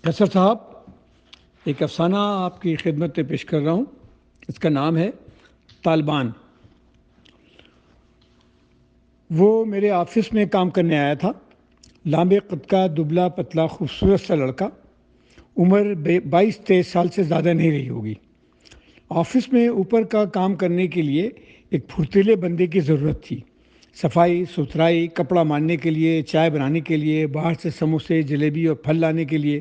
کیسر صاحب، ایک افسانہ آپ کی خدمت میں پیش کر رہا ہوں۔ اس کا نام ہے طالبان۔ وہ میرے آفس میں کام کرنے آیا تھا۔ لمبے قد کا، دبلا پتلا، خوبصورت سا لڑکا۔ عمر 22-23 سال سے زیادہ نہیں رہی ہوگی۔ آفس میں اوپر کا کام کرنے کے لیے ایک پھرتیلے بندے کی ضرورت تھی۔ صفائی ستھرائی، کپڑا ماننے کے لیے، چائے بنانے کے لیے، باہر سے سموسے، جلیبی اور پھل لانے کے لیے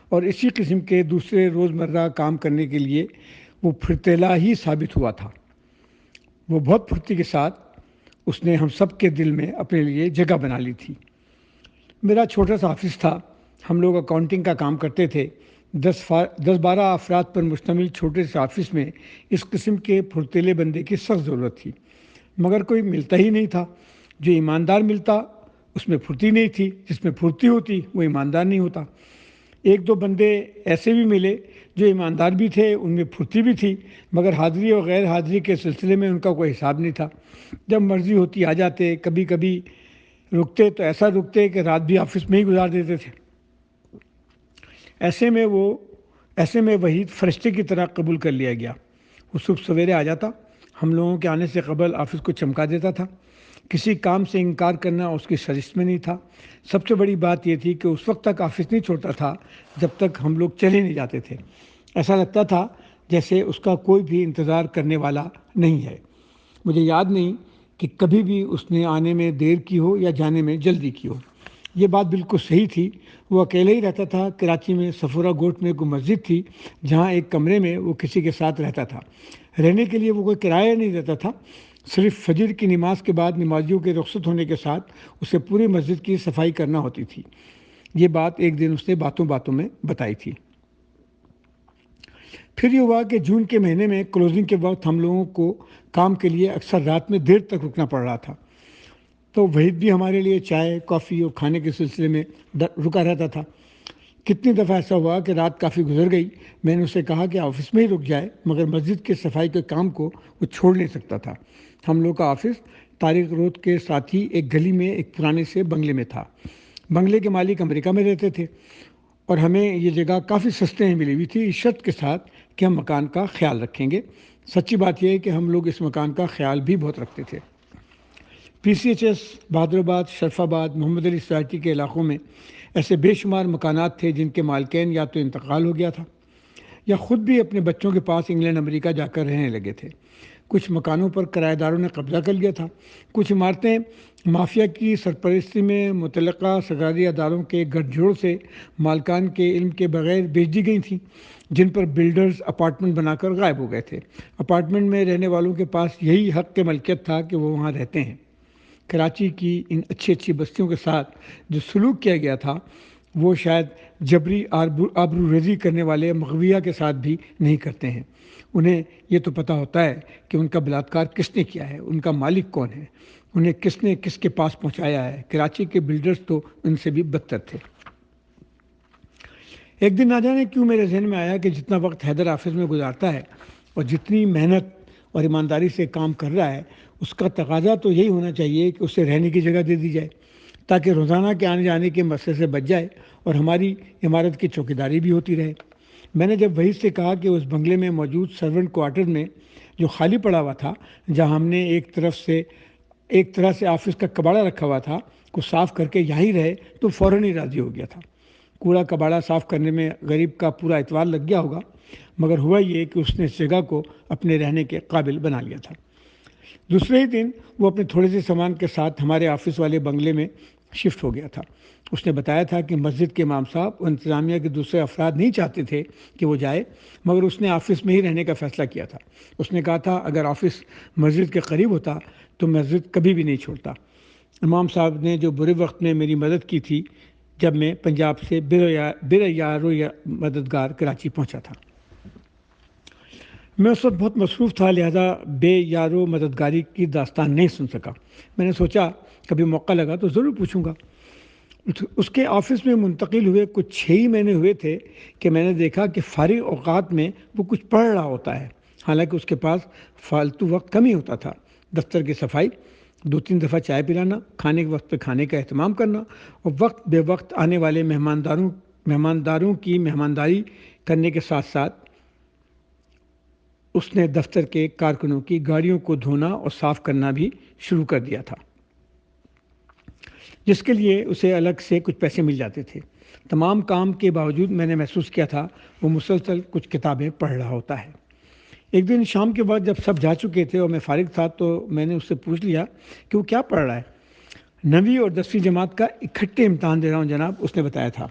اور اسی قسم کے دوسرے روزمرہ کام کرنے کے لیے وہ پھرتیلا ہی ثابت ہوا تھا۔ وہ بہت پھرتی کے ساتھ اس نے ہم سب کے دل میں اپنے لیے جگہ بنا لی تھی۔ میرا چھوٹا سا آفس تھا۔ ہم لوگ اکاؤنٹنگ کا کام کرتے تھے۔ 10-12 افراد پر مشتمل چھوٹے سے آفس میں اس قسم کے پھرتیلے بندے کی سخت ضرورت تھی، مگر کوئی ملتا ہی نہیں تھا۔ جو ایماندار ملتا اس میں پھرتی نہیں تھی، جس میں پھرتی ہوتی وہ ایماندار نہیں ہوتا۔ ایک دو بندے ایسے بھی ملے جو ایماندار بھی تھے، ان میں پھرتی بھی تھی، مگر حاضری اور غیر حاضری کے سلسلے میں ان کا کوئی حساب نہیں تھا۔ جب مرضی ہوتی آ جاتے، کبھی کبھی رکتے تو ایسا رکتے کہ رات بھی آفس میں ہی گزار دیتے تھے۔ ایسے میں وحید فرشتے کی طرح قبول کر لیا گیا۔ وہ صبح سویرے آ جاتا، ہم لوگوں کے آنے سے قبل آفس کو چمکا دیتا تھا۔ کسی کام سے انکار کرنا اس کی سرشت میں نہیں تھا۔ سب سے بڑی بات یہ تھی کہ اس وقت تک آفس نہیں چھوڑتا تھا جب تک ہم لوگ چلے نہیں جاتے تھے۔ ایسا لگتا تھا جیسے اس کا کوئی بھی انتظار کرنے والا نہیں ہے۔ مجھے یاد نہیں کہ کبھی بھی اس نے آنے میں دیر کی ہو یا جانے میں جلدی کی ہو۔ یہ بات بالکل صحیح تھی۔ وہ اکیلے ہی رہتا تھا۔ کراچی میں صفورہ گوٹ میں کوئی مسجد تھی جہاں ایک کمرے میں وہ کسی کے ساتھ رہتا تھا۔ رہنے کے لیے وہ کوئی کرایہ نہیں دیتا تھا۔ صرف فجر کی نماز کے بعد نمازیوں کے رخصت ہونے کے ساتھ اسے پوری مسجد کی صفائی کرنا ہوتی تھی۔ یہ بات ایک دن اس نے باتوں باتوں میں بتائی تھی۔ پھر یہ ہوا کہ جون کے مہینے میں کلوزنگ کے وقت ہم لوگوں کو کام کے لیے اکثر رات میں دیر تک رکنا پڑ رہا تھا، تو وحید بھی ہمارے لیے چائے، کافی اور کھانے کے سلسلے میں رکا رہتا تھا۔ کتنی دفعہ ایسا ہوا کہ رات کافی گزر گئی، میں نے اسے کہا کہ آفس میں ہی رک جائے، مگر مسجد کے صفائی کے کام کو وہ چھوڑ نہیں سکتا تھا۔ ہم لوگ کا آفس طارق روڈ کے ساتھ ہی ایک گلی میں ایک پرانے سے بنگلے میں تھا۔ بنگلے کے مالک امریکہ میں رہتے تھے اور ہمیں یہ جگہ کافی سستے میں ملی ہوئی تھی، اس شرط کے ساتھ کہ ہم مکان کا خیال رکھیں گے۔ سچی بات یہ ہے کہ ہم لوگ اس مکان کا خیال بھی بہت رکھتے تھے۔ PCHS، بہادر آباد، شرف آباد، محمد علی سوسائٹی کے علاقوں میں ایسے بے شمار مکانات تھے جن کے مالکین یا تو انتقال ہو گیا تھا یا خود بھی اپنے بچوں کے پاس انگلینڈ امریکہ جا کر رہنے لگے تھے۔ کچھ مکانوں پر کرایہ داروں نے قبضہ کر لیا تھا۔ کچھ عمارتیں مافیا کی سرپرستی میں متعلقہ سرکاری اداروں کے گٹھ جوڑ سے مالکان کے علم کے بغیر بیچ دی گئی تھیں، جن پر بلڈرز اپارٹمنٹ بنا کر غائب ہو گئے تھے۔ اپارٹمنٹ میں رہنے والوں کے پاس یہی حق کے ملکیت تھا کہ وہ وہاں رہتے ہیں۔ کراچی کی ان اچھی بستیوں کے ساتھ جو سلوک کیا گیا تھا وہ شاید جبری آبرو ریزی کرنے والے مغویہ کے ساتھ بھی نہیں کرتے ہیں۔ انہیں یہ تو پتہ ہوتا ہے کہ ان کا بلاత్కాر کس نے کیا ہے، ان کا مالک کون ہے، انہیں کس نے کس کے پاس پہنچایا ہے۔ کراچی کے بلڈرز تو ان سے بھی بدتر تھے۔ ایک دن نہ جانے کیوں میرے ذہن میں آیا کہ جتنا وقت حیدر آفس میں گزارتا ہے اور جتنی محنت اور ایمانداری سے کام کر رہا ہے، اس کا تقاضا تو یہی ہونا چاہیے کہ اسے رہنے کی جگہ دے دی جائے تاکہ روزانہ کے آنے جانے کے مسئلے سے بچ جائے اور ہماری عمارت کی چوکیداری بھی ہوتی رہے۔ میں نے جب وحید سے کہا کہ اس بنگلے میں موجود سرونٹ کوارٹر میں جو خالی پڑا ہوا تھا، جہاں ہم نے ایک طرح سے آفس کا کباڑا رکھا ہوا تھا، کو صاف کر کے یہیں رہے، تو فوراً ہی راضی ہو گیا تھا۔ کوڑا کباڑا صاف کرنے میں غریب کا پورا اتوار لگ گیا ہوگا، مگر ہوا یہ کہ اس نے اس جگہ کو اپنے رہنے کے قابل بنا لیا تھا۔ دوسرے ہی دن وہ اپنے تھوڑے سے سامان کے ساتھ ہمارے آفس والے بنگلے میں شفٹ ہو گیا تھا۔ اس نے بتایا تھا کہ مسجد کے امام صاحب اور انتظامیہ کے دوسرے افراد نہیں چاہتے تھے کہ وہ جائے، مگر اس نے آفس میں ہی رہنے کا فیصلہ کیا تھا۔ اس نے کہا تھا اگر آفس مسجد کے قریب ہوتا تو مسجد کبھی بھی نہیں چھوڑتا۔ امام صاحب نے جو برے وقت میں میری مدد کی تھی جب میں پنجاب سے بے یار و مددگار کراچی پہنچا تھا۔ میں اس وقت بہت مصروف تھا، لہذا بے یار و مددگاری کی داستان نہیں سن سکا۔ میں نے سوچا کبھی موقع لگا تو ضرور پوچھوں گا۔ اس کے آفس میں منتقل ہوئے کچھ 6 ہی مہینے ہوئے تھے کہ میں نے دیکھا کہ فارغ اوقات میں وہ کچھ پڑھ رہا ہوتا ہے، حالانکہ اس کے پاس فالتو وقت کم ہی ہوتا تھا۔ دفتر کی صفائی، 2-3 دفعہ چائے پلانا، کھانے کے وقت پہ کھانے کا اہتمام کرنا اور وقت بے وقت آنے والے مہمانداروں مہمانداروں کی مہمانداری کرنے کے ساتھ ساتھ اس نے دفتر کے کارکنوں کی گاڑیوں کو دھونا اور صاف کرنا بھی شروع کر دیا تھا، جس کے لیے اسے الگ سے کچھ پیسے مل جاتے تھے۔ تمام کام کے باوجود میں نے محسوس کیا تھا وہ مسلسل کچھ کتابیں پڑھ رہا ہوتا ہے۔ ایک دن شام کے بعد جب سب جا چکے تھے اور میں فارغ تھا تو میں نے اس سے پوچھ لیا کہ وہ کیا پڑھ رہا ہے۔ 9ویں اور 10ویں جماعت کا اکٹھے امتحان دے رہا ہوں جناب، اس نے بتایا تھا۔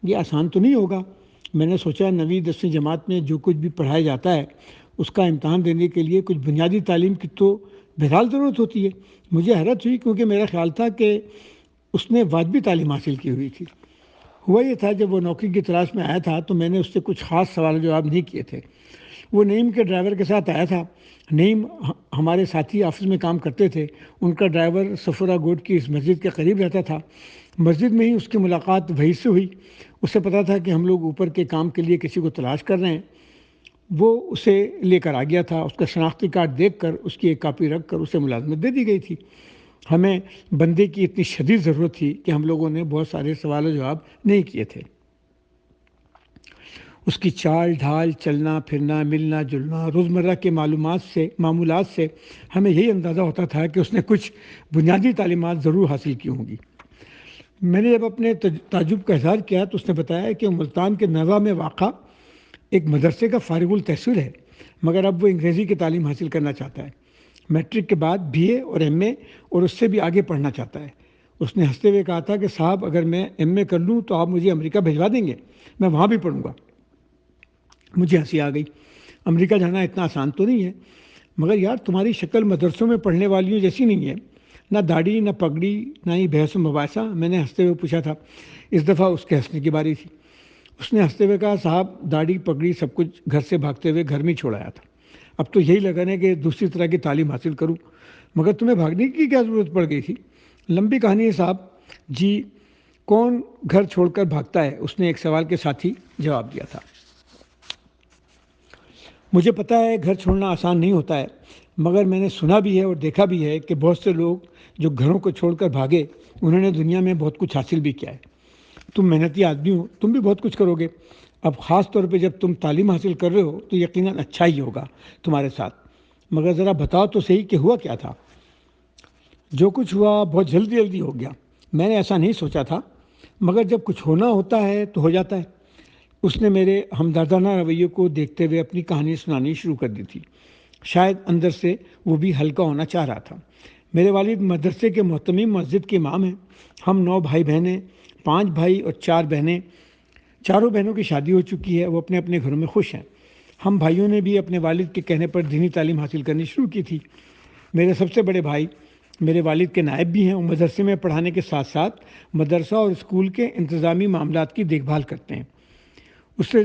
یہ آسان تو نہیں ہوگا؟ میں نے سوچا 9ویں 10ویں جماعت میں جو کچھ بھی پڑھایا جاتا ہے اس کا امتحان دینے کے لیے کچھ بنیادی تعلیم کی تو بہرحال ضرورت ہوتی ہے۔ مجھے حیرت ہوئی کیونکہ میرا خیال تھا کہ اس نے واجبی تعلیم حاصل کی ہوئی تھی۔ ہوا یہ تھا جب وہ نوکری کی تلاش میں آیا تھا تو میں نے اس سے کچھ خاص سوال جواب نہیں کیے تھے۔ وہ نعیم کے ڈرائیور کے ساتھ آیا تھا۔ نعیم ہمارے ساتھی آفس میں کام کرتے تھے۔ ان کا ڈرائیور سفورہ گوٹ کی اس مسجد کے قریب رہتا تھا۔ مسجد میں ہی اس کی ملاقات وحید سے ہوئی۔ اسے پتا تھا کہ ہم لوگ اوپر کے کام کے لیے کسی کو تلاش کر رہے ہیں۔ وہ اسے لے کر آ گیا تھا۔ اس کا شناختی کارڈ دیکھ کر اس کی ایک کاپی رکھ کر اسے ملازمت دے دی گئی تھی۔ ہمیں بندے کی اتنی شدید ضرورت تھی کہ ہم لوگوں نے بہت سارے سوال و جواب نہیں کیے تھے۔ اس کی چال ڈھال، چلنا پھرنا، ملنا جلنا، روزمرہ کے معمولات سے ہمیں یہی اندازہ ہوتا تھا کہ اس نے کچھ بنیادی تعلیمات ضرور حاصل کی ہوں گی۔ میں نے جب اپنے تعجب کا اظہار کیا تو اس نے بتایا کہ ملتان کے نزا میں واقع ایک مدرسے کا فارغ التحصیل ہے، مگر اب وہ انگریزی کی تعلیم حاصل کرنا چاہتا ہے۔ میٹرک کے بعد BA اور MA اور اس سے بھی آگے پڑھنا چاہتا ہے۔ اس نے ہنستے ہوئے کہا تھا کہ صاحب اگر میں MA کر لوں تو آپ مجھے امریکہ بھجوا دیں گے، میں وہاں بھی پڑھوں گا۔ مجھے ہنسی آ گئی۔ امریکہ جانا اتنا آسان تو نہیں ہے، مگر یار تمہاری شکل مدرسوں میں پڑھنے والیوں جیسی نہیں ہے، نہ داڑھی نہ پگڑی نہ ہی بحث و مباحثہ۔ میں نے ہنستے ہوئے پوچھا تھا۔ اس دفعہ اس کے ہنسنے کی باری تھی۔ اس نے ہنستے ہوئے کہا صاحب داڑھی پگڑی سب کچھ گھر سے بھاگتے ہوئے گھر میں چھوڑ آیا تھا، اب تو یہی لگن ہے کہ دوسری طرح کی تعلیم حاصل کروں، مگر تمہیں بھاگنے کی کیا ضرورت پڑ گئی تھی؟ لمبی کہانی ہے صاحب جی، کون گھر چھوڑ کر بھاگتا ہے؟ اس نے ایک سوال کے ساتھ ہی جواب دیا تھا۔ مجھے پتہ ہے گھر چھوڑنا آسان نہیں ہوتا ہے، مگر میں نے سنا بھی ہے اور دیکھا بھی ہے کہ بہت سے لوگ جو گھروں کو چھوڑ کر بھاگے انہوں نے دنیا میں بہت کچھ حاصل بھی کیا ہے۔ تم محنتی آدمی ہو، تم بھی بہت کچھ کرو گے۔ اب خاص طور پہ جب تم تعلیم حاصل کر رہے ہو تو یقیناً اچھا ہی ہوگا تمہارے ساتھ، مگر ذرا بتاؤ تو صحیح کہ ہوا کیا تھا؟ جو کچھ ہوا بہت جلدی ہو گیا۔ میں نے ایسا نہیں سوچا تھا، مگر جب کچھ ہونا ہوتا ہے تو ہو جاتا ہے۔ اس نے میرے ہمدردانہ رویے کو دیکھتے ہوئے اپنی کہانی سنانی شروع کر دی تھی۔ شاید اندر سے وہ بھی ہلکا ہونا چاہ رہا تھا۔ میرے والد مدرسے کے محتمم مسجد کے امام ہیں۔ ہم 9 بھائی بہنیں، 5 بھائی اور 4 بہنیں۔ چاروں بہنوں کی شادی ہو چکی ہے، وہ اپنے اپنے گھروں میں خوش ہیں۔ ہم بھائیوں نے بھی اپنے والد کے کہنے پر دینی تعلیم حاصل کرنی شروع کی تھی۔ میرے سب سے بڑے بھائی میرے والد کے نائب بھی ہیں۔ وہ مدرسے میں پڑھانے کے ساتھ ساتھ مدرسہ اور اسکول کے انتظامی معاملات کی دیکھ بھال کرتے ہیں۔ اس سے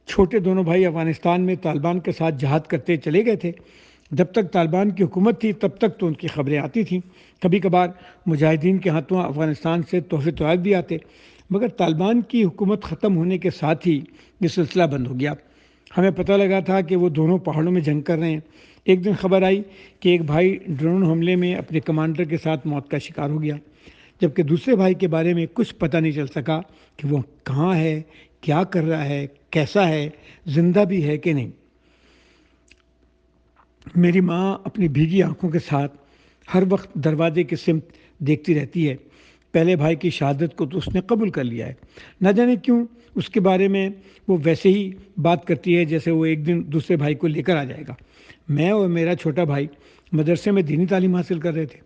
چھوٹے دونوں بھائی افغانستان میں طالبان کے ساتھ جہاد کرتے چلے گئے تھے۔ جب تک طالبان کی حکومت تھی تب تک تو ان کی خبریں آتی تھیں۔ کبھی کبھار مجاہدین کے ہاتھوں افغانستان سے تحفے تحائف بھی آتے، مگر طالبان کی حکومت ختم ہونے کے ساتھ ہی یہ سلسلہ بند ہو گیا۔ ہمیں پتہ لگا تھا کہ وہ دونوں پہاڑوں میں جنگ کر رہے ہیں۔ ایک دن خبر آئی کہ ایک بھائی ڈرون حملے میں اپنے کمانڈر کے ساتھ موت کا شکار ہو گیا، جبکہ دوسرے بھائی کے بارے میں کچھ پتہ نہیں چل سکا کہ وہ کہاں ہے، کیا کر رہا ہے، کیسا ہے، زندہ بھی ہے کہ نہیں۔ میری ماں اپنی بھیگی آنکھوں کے ساتھ ہر وقت دروازے کی سمت دیکھتی رہتی ہے۔ پہلے بھائی کی شہادت کو تو اس نے قبول کر لیا ہے، نہ جانے کیوں اس کے بارے میں وہ ویسے ہی بات کرتی ہے جیسے وہ ایک دن دوسرے بھائی کو لے کر آ جائے گا۔ میں اور میرا چھوٹا بھائی مدرسے میں دینی تعلیم حاصل کر رہے تھے۔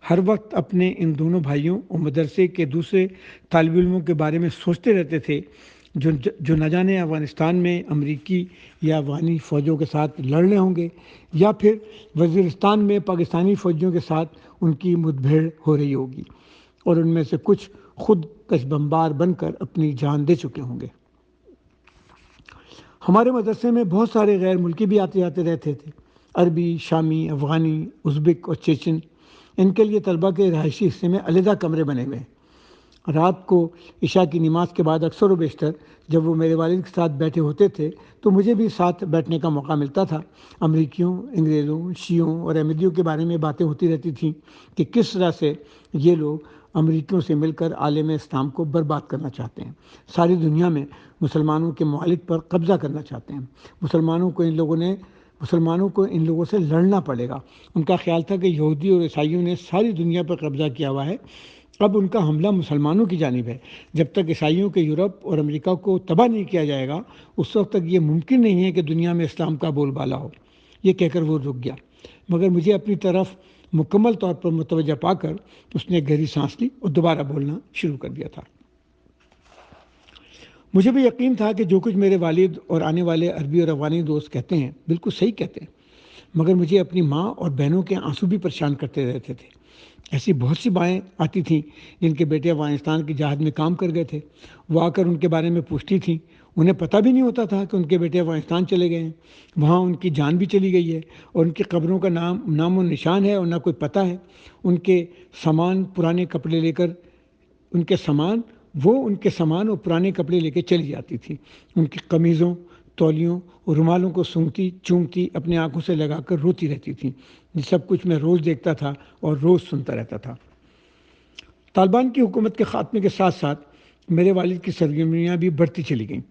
ہر وقت اپنے ان دونوں بھائیوں اور مدرسے کے دوسرے طالب علموں کے بارے میں سوچتے رہتے تھے جو نہ جانے افغانستان میں امریکی یا افغانی فوجوں کے ساتھ لڑ رہے ہوں گے یا پھر وزیرستان میں پاکستانی فوجیوں کے ساتھ ان کی مدبھیڑ ہو رہی ہوگی، اور ان میں سے کچھ خود کش بمبار بن کر اپنی جان دے چکے ہوں گے۔ ہمارے مدرسے میں بہت سارے غیر ملکی بھی آتے جاتے رہتے تھے، عربی، شامی، افغانی، ازبک اور چیچن۔ ان کے لیے طلبہ کے رہائشی حصے میں علیحدہ کمرے بنے ہوئے ہیں۔ رات کو عشاء کی نماز کے بعد اکثر و بیشتر جب وہ میرے والد کے ساتھ بیٹھے ہوتے تھے تو مجھے بھی ساتھ بیٹھنے کا موقع ملتا تھا۔ امریکیوں، انگریزوں، شیعوں اور احمدیوں کے بارے میں باتیں ہوتی رہتی تھیں کہ کس طرح سے یہ لوگ امریکیوں سے مل کر عالم اسلام کو برباد کرنا چاہتے ہیں، ساری دنیا میں مسلمانوں کے ممالک پر قبضہ کرنا چاہتے ہیں۔ مسلمانوں کو ان لوگوں سے لڑنا پڑے گا۔ ان کا خیال تھا کہ یہودی اور عیسائیوں نے ساری دنیا پر قبضہ کیا ہوا ہے، اب ان کا حملہ مسلمانوں کی جانب ہے۔ جب تک عیسائیوں کے یورپ اور امریکہ کو تباہ نہیں کیا جائے گا، اس وقت تک یہ ممکن نہیں ہے کہ دنیا میں اسلام کا بول بالا ہو۔ یہ کہہ کر وہ رک گیا، مگر مجھے اپنی طرف مکمل طور پر متوجہ پا کر اس نے گہری سانس لی اور دوبارہ بولنا شروع کر دیا تھا۔ مجھے بھی یقین تھا کہ جو کچھ میرے والد اور آنے والے عربی اور افغانی دوست کہتے ہیں بالکل صحیح کہتے ہیں، مگر مجھے اپنی ماں اور بہنوں کے آنسو بھی پریشان کرتے رہتے تھے۔ ایسی بہت سی مائیں آتی تھیں جن کے بیٹے افغانستان کی جہاد میں کام کر گئے تھے، وہ آ کر ان کے بارے میں پوچھتی تھیں۔ انہیں پتہ بھی نہیں ہوتا تھا کہ ان کے بیٹے افغانستان چلے گئے ہیں، وہاں ان کی جان بھی چلی گئی ہے اور ان کی قبروں کا نام و نشان ہے اور نہ کوئی پتہ ہے۔ ان کے سامان پرانے کپڑے لے کر ان کے سامان اور پرانے کپڑے لے کے چلی جاتی تھی، ان کی قمیضوں، تولیوں اور رومالوں کو سونگھتی چومتی اپنے آنکھوں سے لگا کر روتی رہتی تھیں۔ یہ سب کچھ میں روز دیکھتا تھا اور روز سنتا رہتا تھا۔ طالبان کی حکومت کے خاتمے کے ساتھ ساتھ میرے والد کی سرگرمیاں بھی بڑھتی چلی گئیں۔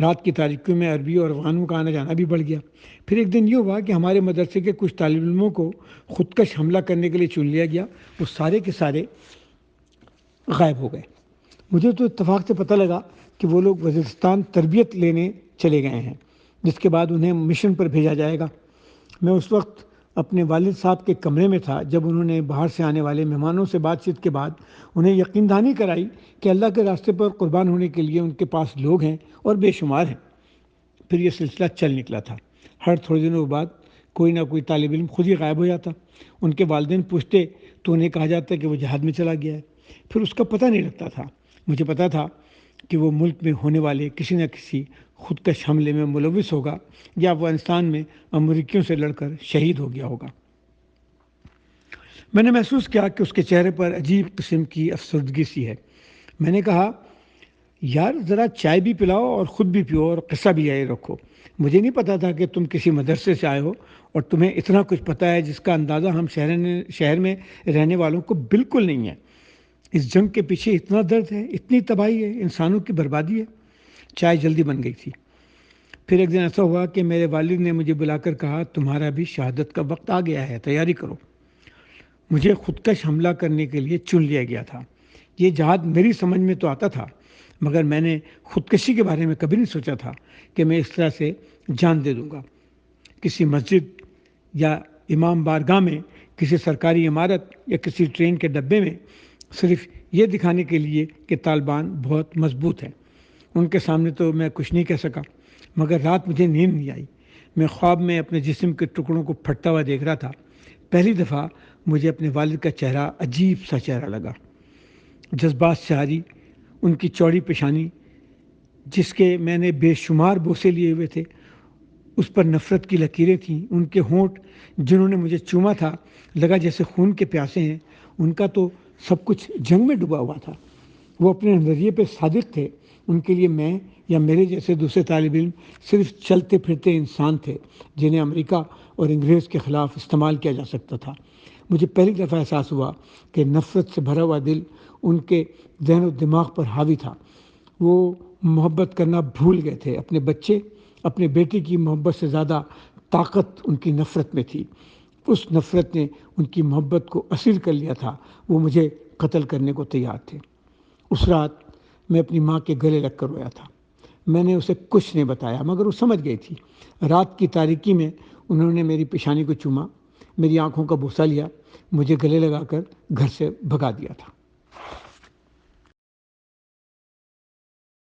رات کی تاریکیوں میں عربی اور افغانوں کا آنا جانا بھی بڑھ گیا۔ پھر ایک دن یہ ہوا کہ ہمارے مدرسے کے کچھ طالب علموں کو خودکش حملہ کرنے کے لیے چن لیا گیا۔ وہ سارے کے سارے غائب ہو گئے۔ مجھے تو اتفاق سے پتہ لگا کہ وہ لوگ وزیرستان تربیت لینے چلے گئے ہیں، جس کے بعد انہیں مشن پر بھیجا جائے گا۔ میں اس وقت اپنے والد صاحب کے کمرے میں تھا جب انہوں نے باہر سے آنے والے مہمانوں سے بات چیت کے بعد انہیں یقین دہانی کرائی کہ اللہ کے راستے پر قربان ہونے کے لیے ان کے پاس لوگ ہیں اور بے شمار ہیں۔ پھر یہ سلسلہ چل نکلا تھا۔ ہر تھوڑے دنوں بعد کوئی نہ کوئی طالب علم خود ہی غائب ہو جاتا۔ ان کے والدین پوچھتے تو انہیں کہا جاتا کہ وہ جہاد میں چلا گیا ہے۔ پھر اس کا پتہ نہیں لگتا تھا۔ مجھے پتہ تھا کہ وہ ملک میں ہونے والے کسی نہ کسی خودکش حملے میں ملوث ہوگا یا افغانستان میں امریکیوں سے لڑ کر شہید ہو گیا ہوگا۔ میں نے محسوس کیا کہ اس کے چہرے پر عجیب قسم کی افسردگی سی ہے۔ میں نے کہا، یار ذرا چائے بھی پلاؤ اور خود بھی پیو اور قصہ بھی جاری رکھو۔ مجھے نہیں پتا تھا کہ تم کسی مدرسے سے آئے ہو اور تمہیں اتنا کچھ پتہ ہے جس کا اندازہ ہم شہر میں رہنے والوں کو بالکل نہیں ہے۔ اس جنگ کے پیچھے اتنا درد ہے، اتنی تباہی ہے، انسانوں کی بربادی ہے۔ چائے جلدی بن گئی تھی۔ پھر ایک دن ایسا ہوا کہ میرے والد نے مجھے بلا کر کہا، تمہارا بھی شہادت کا وقت آ گیا ہے، تیاری کرو۔ مجھے خودکش حملہ کرنے کے لیے چن لیا گیا تھا۔ یہ جہاد میری سمجھ میں تو آتا تھا، مگر میں نے خودکشی کے بارے میں کبھی نہیں سوچا تھا کہ میں اس طرح سے جان دے دوں گا۔ کسی مسجد یا امام بارگاہ میں، کسی سرکاری عمارت یا کسی ٹرین کے ڈبے میں، صرف یہ دکھانے کے لیے کہ طالبان بہت مضبوط ہیں۔ ان کے سامنے تو میں کچھ نہیں کہہ سکا، مگر رات مجھے نیند نہیں آئی۔ میں خواب میں اپنے جسم کے ٹکڑوں کو پھٹتا ہوا دیکھ رہا تھا۔ پہلی دفعہ مجھے اپنے والد کا چہرہ عجیب سا چہرہ لگا، جذبات سے عاری، ان کی چوڑی پیشانی جس کے میں نے بے شمار بوسے لیے ہوئے تھے، اس پر نفرت کی لکیریں تھیں۔ ان کے ہونٹ جنہوں نے مجھے چوما تھا لگا جیسے خون کے پیاسے ہیں۔ ان کا تو سب کچھ جنگ میں ڈوبا ہوا تھا۔ وہ اپنے نظریے پہ صادق تھے۔ ان کے لیے میں یا میرے جیسے دوسرے طالب علم صرف چلتے پھرتے انسان تھے جنہیں امریکہ اور انگریز کے خلاف استعمال کیا جا سکتا تھا۔ مجھے پہلی دفعہ احساس ہوا کہ نفرت سے بھرا ہوا دل ان کے ذہن و دماغ پر حاوی تھا۔ وہ محبت کرنا بھول گئے تھے۔ اپنے بچے، اپنے بیٹے کی محبت سے زیادہ طاقت ان کی نفرت میں تھی۔ اس نفرت نے ان کی محبت کو اسیر کر لیا تھا۔ وہ مجھے قتل کرنے کو تیار تھے۔ اس رات میں اپنی ماں کے گلے لگ کر رویا تھا۔ میں نے اسے کچھ نہیں بتایا، مگر وہ سمجھ گئی تھی۔ رات کی تاریکی میں انہوں نے میری پیشانی کو چوما، میری آنکھوں کا بوسہ لیا، مجھے گلے لگا کر گھر سے بھگا دیا تھا۔